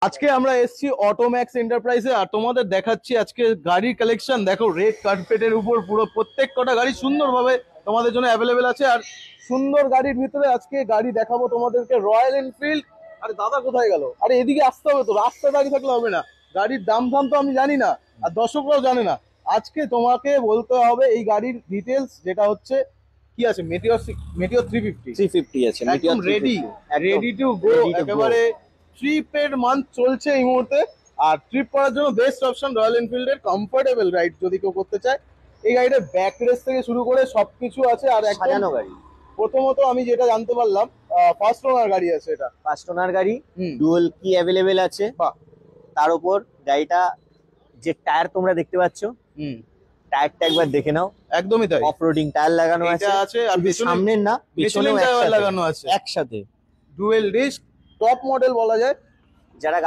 আজকে আমরা এসেছি অটোম্যাক্স এন্টারপ্রাইজে আর তোমাদের দেখাচ্ছি আজকে গাড়ির কালেকশন। দেখো রেড কার্পেটের উপর পুরো প্রত্যেক কটা গাড়ি সুন্দরভাবে তোমাদের জন্য অ্যাভেলেবেল আছে। আর সুন্দর গাড়ির ভিতরে আজকে গাড়ি দেখাবো তোমাদেরকে রয়্যাল এনফিল্ড। আরে দাদা কোথায় গেল? আরে এদিকে আসতে হবে তো, রাস্তায় দাঁড়িয়ে থাকলে হবে না। গাড়ির দাম দাম তো আমি জানি না, আর দর্শকরাও জানে না। আজকে তোমাকে বলতে হবে এই গাড়ির ডিটেলস, যেটা হচ্ছে কি আছে মেটিওর মেটিওর 350 350 আছে একদম রেডি, রেডি টু গো একেবারে। ট্রিপের মান্থ চলছে এই মুহূর্তে, আর ট্রিপ করার জন্য বেস্ট অপশন রয়্যাল এনফিল্ডের কমফোর্টেবল রাইড যদি কেউ করতে চায়। এই গাড়িটার ব্যাক রেস থেকে শুরু করে সবকিছু আছে। আর একদম সাজানো গাড়ি, প্রথমত আমি যেটা জানতে পারলাম ফার্স্ট ওনার গাড়ি আছে এটা। ফার্স্ট ওনার গাড়ি, হুম। ডুয়াল কি অ্যাভেলেবেল আছে। বাহ। তার উপর গাড়িটা যে টায়ার তোমরা দেখতে পাচ্ছ, হুম, টায়ারটা একবার দেখে নাও, একদমই তাই। অফ রোডিং টায়ার লাগানো এটা আছে আর শুধু পেছনে সামনের না, মিচেলিন পেছনেও টায়ার একসাথে লাগানো আছে। একসাথে। ডুয়েল ডিস্ক টপ মডেল বলা যায়। যারা